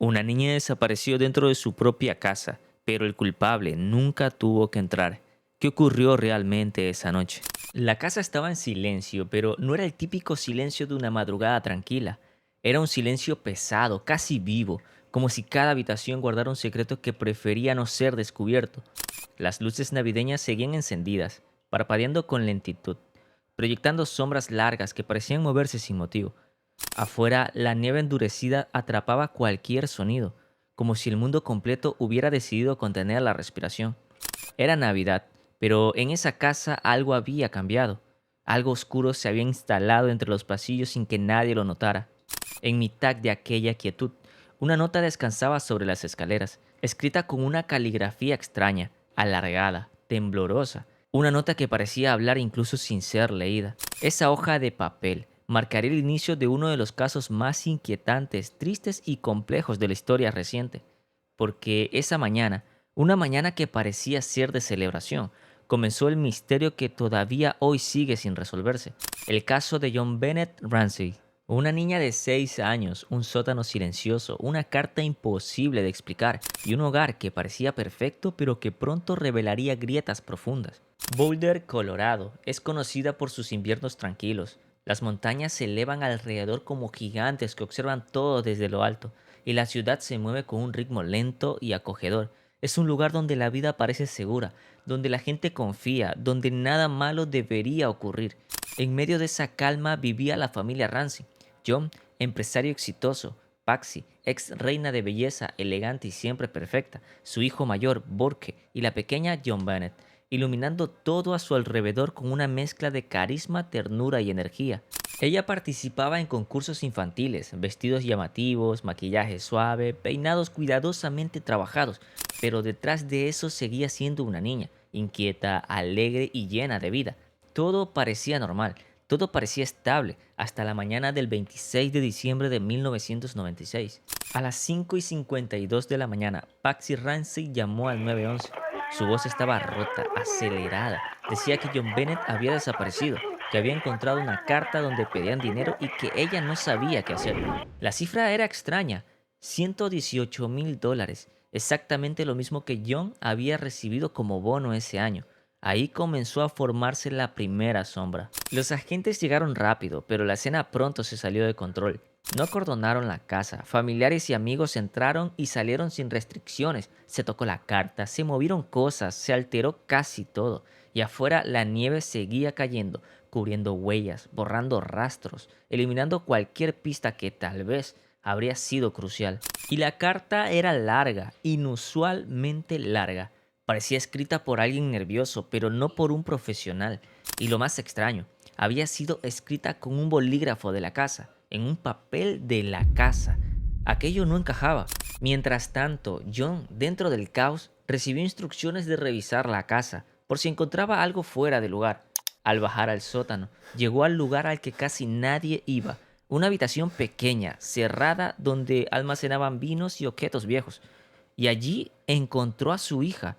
Una niña desapareció dentro de su propia casa, pero el culpable nunca tuvo que entrar. ¿Qué ocurrió realmente esa noche? La casa estaba en silencio, pero no era el típico silencio de una madrugada tranquila. Era un silencio pesado, casi vivo, como si cada habitación guardara un secreto que prefería no ser descubierto. Las luces navideñas seguían encendidas, parpadeando con lentitud, proyectando sombras largas que parecían moverse sin motivo. Afuera, la nieve endurecida atrapaba cualquier sonido, como si el mundo completo hubiera decidido contener la respiración. Era Navidad, pero en esa casa algo había cambiado. Algo oscuro se había instalado entre los pasillos sin que nadie lo notara. En mitad de aquella quietud, una nota descansaba sobre las escaleras, escrita con una caligrafía extraña, alargada, temblorosa. Una nota que parecía hablar incluso sin ser leída. Esa hoja de papel marcaría el inicio de uno de los casos más inquietantes, tristes y complejos de la historia reciente. Porque esa mañana, una mañana que parecía ser de celebración, comenzó el misterio que todavía hoy sigue sin resolverse. El caso de John Bennett Ramsey. Una niña de 6 años, un sótano silencioso, una carta imposible de explicar y un hogar que parecía perfecto pero que pronto revelaría grietas profundas. Boulder, Colorado, es conocida por sus inviernos tranquilos. Las montañas se elevan alrededor como gigantes que observan todo desde lo alto, y la ciudad se mueve con un ritmo lento y acogedor. Es un lugar donde la vida parece segura, donde la gente confía, donde nada malo debería ocurrir. En medio de esa calma vivía la familia Ramsey. John, empresario exitoso; Patsy, ex reina de belleza, elegante y siempre perfecta; su hijo mayor, Burke, y la pequeña John Bennett, iluminando todo a su alrededor con una mezcla de carisma, ternura y energía. Ella participaba en concursos infantiles, vestidos llamativos, maquillaje suave, peinados cuidadosamente trabajados, pero detrás de eso seguía siendo una niña, inquieta, alegre y llena de vida. Todo parecía normal, todo parecía estable, hasta la mañana del 26 de diciembre de 1996. A las 5:52 de la mañana, Patsy Ramsey llamó al 911. Su voz estaba rota, acelerada. Decía que John Bennett había desaparecido, que había encontrado una carta donde pedían dinero y que ella no sabía qué hacer. La cifra era extraña: $118,000, exactamente lo mismo que John había recibido como bono ese año. Ahí comenzó a formarse la primera sombra. Los agentes llegaron rápido, pero la escena pronto se salió de control. No acordonaron la casa, familiares y amigos entraron y salieron sin restricciones. Se tocó la carta, se movieron cosas, se alteró casi todo. Y afuera la nieve seguía cayendo, cubriendo huellas, borrando rastros, eliminando cualquier pista que tal vez habría sido crucial. Y la carta era larga, inusualmente larga. Parecía escrita por alguien nervioso, pero no por un profesional. Y lo más extraño, había sido escrita con un bolígrafo de la casa, en un papel de la casa. Aquello no encajaba. Mientras tanto, John, dentro del caos, recibió instrucciones de revisar la casa, por si encontraba algo fuera de lugar. Al bajar al sótano, llegó al lugar al que casi nadie iba, una habitación pequeña, cerrada, donde almacenaban vinos y objetos viejos. Y allí encontró a su hija.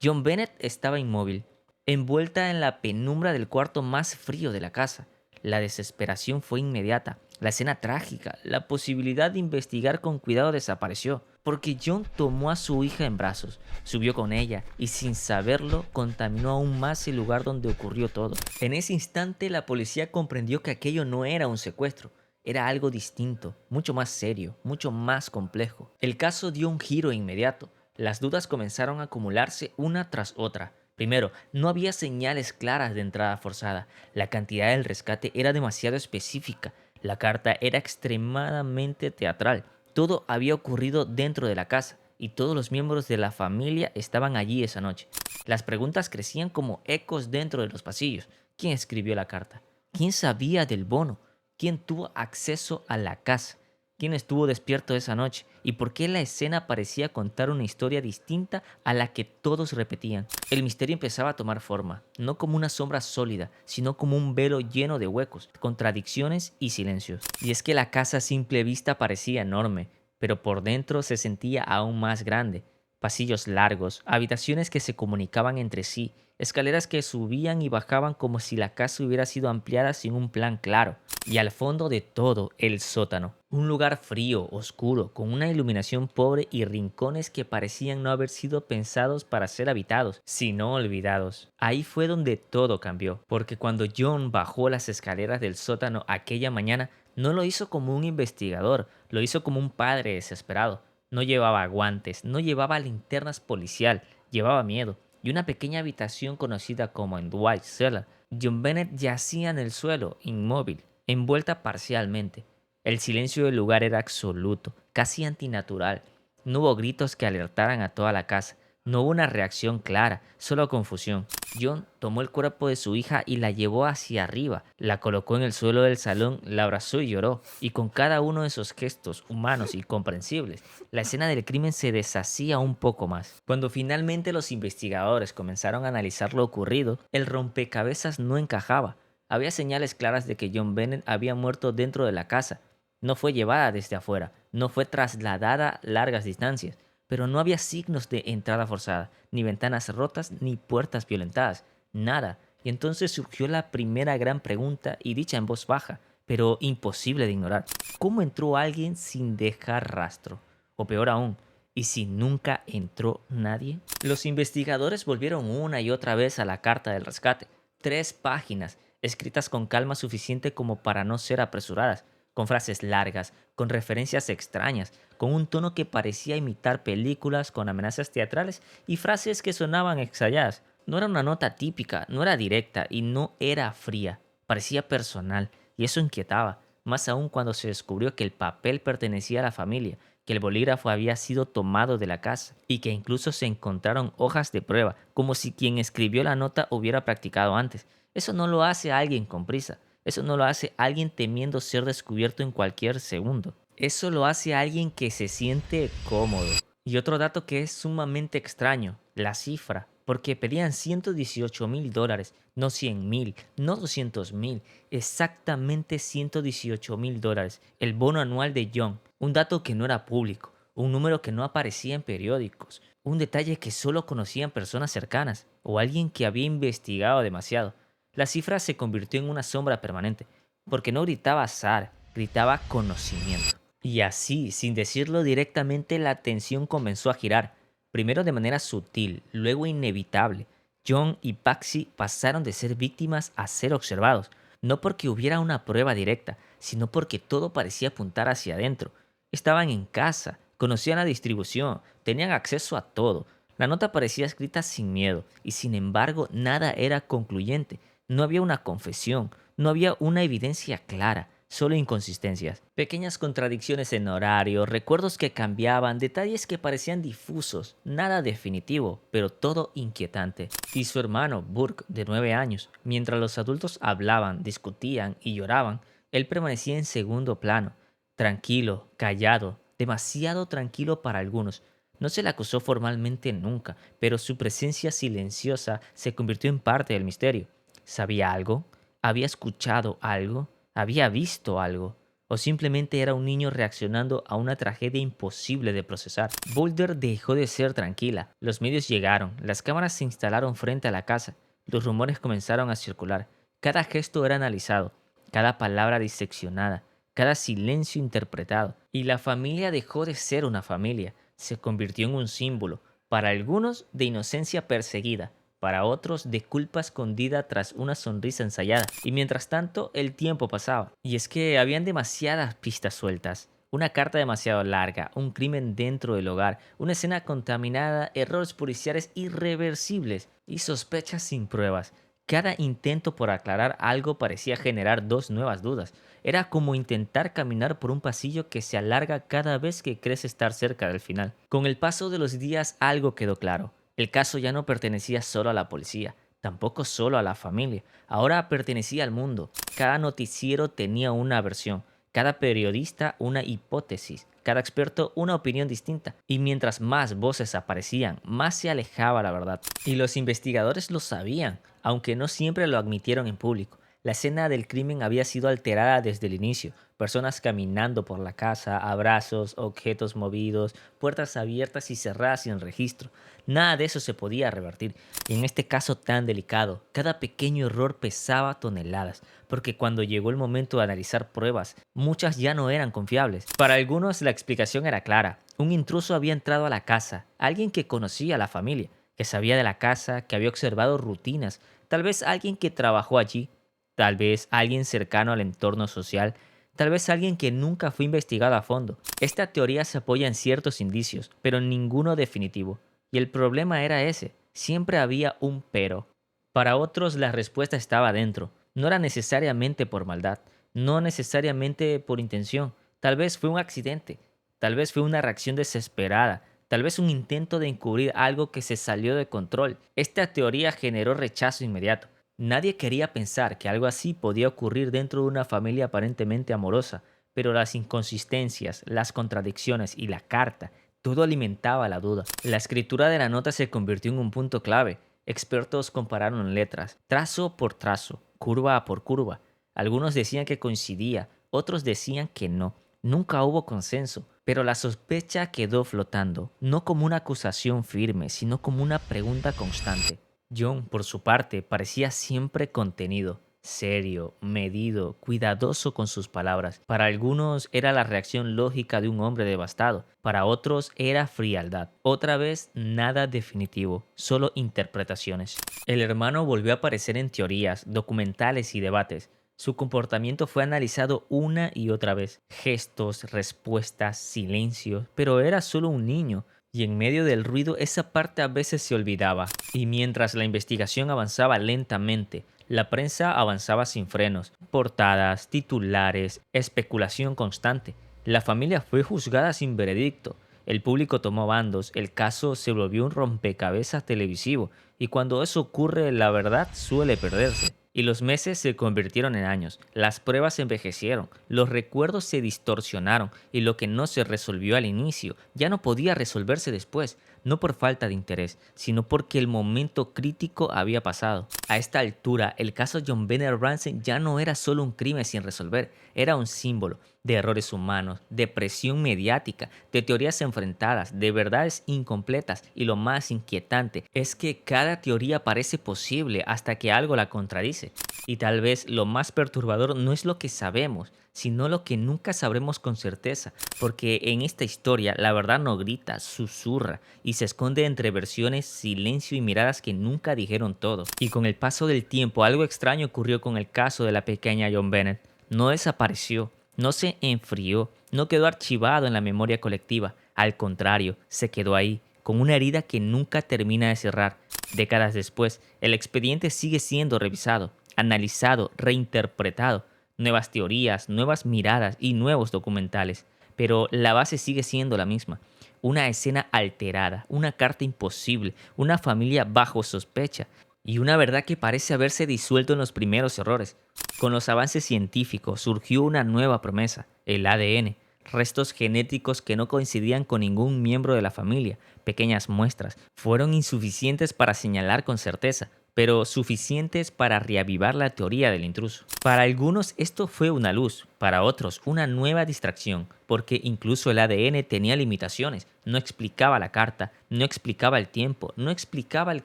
John Bennett estaba inmóvil, envuelta en la penumbra del cuarto más frío de la casa. La desesperación fue inmediata. La escena trágica, la posibilidad de investigar con cuidado desapareció, porque John tomó a su hija en brazos, subió con ella y sin saberlo contaminó aún más el lugar donde ocurrió todo. En ese instante la policía comprendió que aquello no era un secuestro, era algo distinto, mucho más serio, mucho más complejo. El caso dio un giro inmediato. Las dudas comenzaron a acumularse una tras otra. Primero, no había señales claras de entrada forzada. La cantidad del rescate era demasiado específica. La carta era extremadamente teatral. Todo había ocurrido dentro de la casa y todos los miembros de la familia estaban allí esa noche. Las preguntas crecían como ecos dentro de los pasillos. ¿Quién escribió la carta? ¿Quién sabía del bono? ¿Quién tuvo acceso a la casa? ¿Quién estuvo despierto esa noche? ¿Y por qué la escena parecía contar una historia distinta a la que todos repetían? El misterio empezaba a tomar forma, no como una sombra sólida, sino como un velo lleno de huecos, contradicciones y silencios. Y es que la casa a simple vista parecía enorme, pero por dentro se sentía aún más grande. pasillos largos, habitaciones que se comunicaban entre sí, escaleras que subían y bajaban como si la casa hubiera sido ampliada sin un plan claro. Y al fondo de todo, el sótano. Un lugar frío, oscuro, con una iluminación pobre y rincones que parecían no haber sido pensados para ser habitados, sino olvidados. Ahí fue donde todo cambió, porque cuando John bajó las escaleras del sótano aquella mañana, no lo hizo como un investigador, lo hizo como un padre desesperado. No llevaba guantes, no llevaba linternas policial, llevaba miedo y una pequeña habitación conocida como en Dwight Cellar. John Bennett yacía en el suelo, inmóvil, envuelta parcialmente. El silencio del lugar era absoluto, casi antinatural. No hubo gritos que alertaran a toda la casa. No hubo una reacción clara, solo confusión. John tomó el cuerpo de su hija y la llevó hacia arriba, la colocó en el suelo del salón, la abrazó y lloró, y con cada uno de esos gestos humanos y comprensibles, la escena del crimen se deshacía un poco más. Cuando finalmente los investigadores comenzaron a analizar lo ocurrido, el rompecabezas no encajaba. Había señales claras de que John Bennett había muerto dentro de la casa. No fue llevada desde afuera, no fue trasladada largas distancias, pero no había signos de entrada forzada, ni ventanas rotas, ni puertas violentadas, nada. Y entonces surgió la primera gran pregunta y dicha en voz baja, pero imposible de ignorar. ¿Cómo entró alguien sin dejar rastro? O peor aún, ¿y si nunca entró nadie? Los investigadores volvieron una y otra vez a la carta del rescate. 3 páginas, escritas con calma suficiente como para no ser apresuradas, con frases largas, con referencias extrañas, con un tono que parecía imitar películas con amenazas teatrales y frases que sonaban exageradas. No era una nota típica, no era directa y no era fría, parecía personal, y eso inquietaba, más aún cuando se descubrió que el papel pertenecía a la familia, que el bolígrafo había sido tomado de la casa y que incluso se encontraron hojas de prueba, como si quien escribió la nota hubiera practicado antes. Eso no lo hace alguien con prisa. Eso no lo hace alguien temiendo ser descubierto en cualquier segundo. Eso lo hace alguien que se siente cómodo. Y otro dato que es sumamente extraño, la cifra, porque pedían $118,000, no 100,000, no 200,000, exactamente $118,000, el bono anual de John, un dato que no era público, un número que no aparecía en periódicos, un detalle que solo conocían personas cercanas o alguien que había investigado demasiado. La cifra se convirtió en una sombra permanente, porque no gritaba azar, gritaba conocimiento. Y así, sin decirlo directamente, la atención comenzó a girar, primero de manera sutil, luego inevitable. John y Patsy pasaron de ser víctimas a ser observados, no porque hubiera una prueba directa, sino porque todo parecía apuntar hacia adentro. Estaban en casa, conocían la distribución, tenían acceso a todo. La nota parecía escrita sin miedo, y sin embargo nada era concluyente. No había una confesión, no había una evidencia clara, solo inconsistencias. Pequeñas contradicciones en horario, recuerdos que cambiaban, detalles que parecían difusos, nada definitivo, pero todo inquietante. Y su hermano, Burke, de 9 años, mientras los adultos hablaban, discutían y lloraban, él permanecía en segundo plano, tranquilo, callado, demasiado tranquilo para algunos. No se le acusó formalmente nunca, pero su presencia silenciosa se convirtió en parte del misterio. ¿Sabía algo? ¿Había escuchado algo? ¿Había visto algo? ¿O simplemente era un niño reaccionando a una tragedia imposible de procesar? Boulder dejó de ser tranquila. Los medios llegaron, las cámaras se instalaron frente a la casa, los rumores comenzaron a circular. Cada gesto era analizado, cada palabra diseccionada, cada silencio interpretado. Y la familia dejó de ser una familia, se convirtió en un símbolo, para algunos de inocencia perseguida, para otros de culpa escondida tras una sonrisa ensayada. Y mientras tanto, el tiempo pasaba. Y es que habían demasiadas pistas sueltas. Una carta demasiado larga, un crimen dentro del hogar, una escena contaminada, errores policiales irreversibles y sospechas sin pruebas. Cada intento por aclarar algo parecía generar 2 nuevas dudas. Era como intentar caminar por un pasillo que se alarga cada vez que crees estar cerca del final. Con el paso de los días algo quedó claro. El caso ya no pertenecía solo a la policía, tampoco solo a la familia, ahora pertenecía al mundo. Cada noticiero tenía una versión, cada periodista una hipótesis, cada experto una opinión distinta. Y mientras más voces aparecían, más se alejaba la verdad. Y los investigadores lo sabían, aunque no siempre lo admitieron en público. La escena del crimen había sido alterada desde el inicio. Personas caminando por la casa, abrazos, objetos movidos, puertas abiertas y cerradas sin registro. Nada de eso se podía revertir. Y en este caso tan delicado, cada pequeño error pesaba toneladas, porque cuando llegó el momento de analizar pruebas, muchas ya no eran confiables. Para algunos la explicación era clara. Un intruso había entrado a la casa, alguien que conocía a la familia, que sabía de la casa, que había observado rutinas, tal vez alguien que trabajó allí, tal vez alguien cercano al entorno social, tal vez alguien que nunca fue investigado a fondo. Esta teoría se apoya en ciertos indicios, pero ninguno definitivo. Y el problema era ese, siempre había un pero. Para otros la respuesta estaba dentro, no era necesariamente por maldad, no necesariamente por intención, tal vez fue un accidente, tal vez fue una reacción desesperada, tal vez un intento de encubrir algo que se salió de control. Esta teoría generó rechazo inmediato. Nadie quería pensar que algo así podía ocurrir dentro de una familia aparentemente amorosa, pero las inconsistencias, las contradicciones y la carta, todo alimentaba la duda. La escritura de la nota se convirtió en un punto clave. Expertos compararon letras, trazo por trazo, curva por curva. Algunos decían que coincidía, otros decían que no. Nunca hubo consenso, pero la sospecha quedó flotando, no como una acusación firme, sino como una pregunta constante. John, por su parte, parecía siempre contenido, serio, medido, cuidadoso con sus palabras. Para algunos era la reacción lógica de un hombre devastado, para otros era frialdad. Otra vez, nada definitivo, solo interpretaciones. El hermano volvió a aparecer en teorías, documentales y debates. Su comportamiento fue analizado una y otra vez. Gestos, respuestas, silencios, pero era solo un niño. Y en medio del ruido esa parte a veces se olvidaba. Y mientras la investigación avanzaba lentamente, la prensa avanzaba sin frenos. Portadas, titulares, especulación constante. La familia fue juzgada sin veredicto. El público tomó bandos, el caso se volvió un rompecabezas televisivo. Y cuando eso ocurre, la verdad suele perderse. Y los meses se convirtieron en años, las pruebas envejecieron, los recuerdos se distorsionaron y lo que no se resolvió al inicio ya no podía resolverse después, no por falta de interés, sino porque el momento crítico había pasado. A esta altura, el caso John Bennett Ramsey ya no era solo un crimen sin resolver, era un símbolo de errores humanos, de presión mediática, de teorías enfrentadas, de verdades incompletas y lo más inquietante es que cada teoría parece posible hasta que algo la contradice. Y tal vez lo más perturbador no es lo que sabemos, sino lo que nunca sabremos con certeza, porque en esta historia la verdad no grita, susurra y se esconde entre versiones, silencio y miradas que nunca dijeron todo. Y con el paso del tiempo algo extraño ocurrió con el caso de la pequeña John Bennett. No desapareció, no se enfrió, no quedó archivado en la memoria colectiva. Al contrario, se quedó ahí, con una herida que nunca termina de cerrar. Décadas después, el expediente sigue siendo revisado, analizado, reinterpretado. Nuevas teorías, nuevas miradas y nuevos documentales. Pero la base sigue siendo la misma. Una escena alterada, una carta imposible, una familia bajo sospecha y una verdad que parece haberse disuelto en los primeros errores. Con los avances científicos surgió una nueva promesa, el ADN, restos genéticos que no coincidían con ningún miembro de la familia, pequeñas muestras, fueron insuficientes para señalar con certeza, pero suficientes para reavivar la teoría del intruso. Para algunos esto fue una luz, para otros una nueva distracción, porque incluso el ADN tenía limitaciones, no explicaba la carta, no explicaba el tiempo, no explicaba el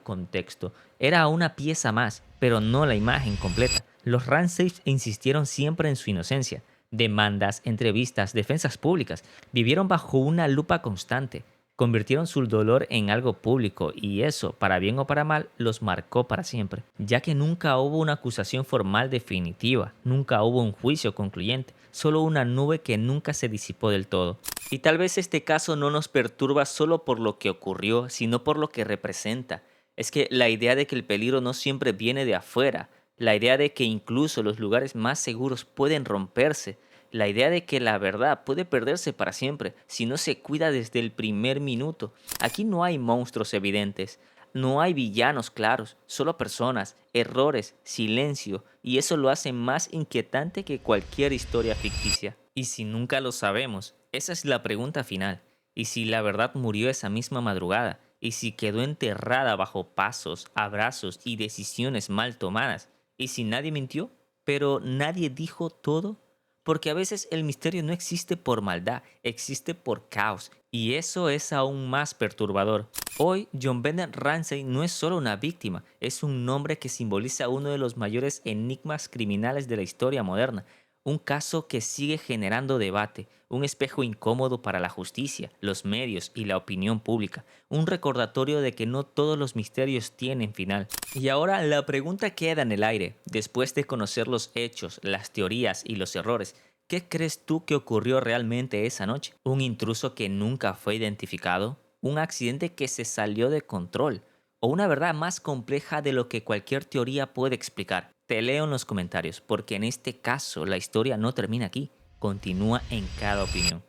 contexto, era una pieza más, pero no la imagen completa. Los Ramsays insistieron siempre en su inocencia. Demandas, entrevistas, defensas públicas, vivieron bajo una lupa constante. Convirtieron su dolor en algo público y eso, para bien o para mal, los marcó para siempre, ya que nunca hubo una acusación formal definitiva, nunca hubo un juicio concluyente, solo una nube que nunca se disipó del todo. Y tal vez este caso no nos perturba solo por lo que ocurrió, sino por lo que representa. Es que la idea de que el peligro no siempre viene de afuera, la idea de que incluso los lugares más seguros pueden romperse, la idea de que la verdad puede perderse para siempre si no se cuida desde el primer minuto. Aquí no hay monstruos evidentes, no hay villanos claros, solo personas, errores, silencio, y eso lo hace más inquietante que cualquier historia ficticia. Y si nunca lo sabemos, esa es la pregunta final. ¿Y si la verdad murió esa misma madrugada? ¿Y si quedó enterrada bajo pasos, abrazos y decisiones mal tomadas? ¿Y si nadie mintió? pero nadie dijo todo. Porque a veces el misterio no existe por maldad, existe por caos. Y eso es aún más perturbador. Hoy, John Bennett Ramsey no es solo una víctima, es un nombre que simboliza uno de los mayores enigmas criminales de la historia moderna. Un caso que sigue generando debate, un espejo incómodo para la justicia, los medios y la opinión pública, un recordatorio de que no todos los misterios tienen final. Y ahora la pregunta queda en el aire, después de conocer los hechos, las teorías y los errores. ¿Qué crees tú que ocurrió realmente esa noche? ¿Un intruso que nunca fue identificado? ¿Un accidente que se salió de control? ¿O una verdad más compleja de lo que cualquier teoría puede explicar? Te leo en los comentarios, porque en este caso la historia no termina aquí, continúa en cada opinión.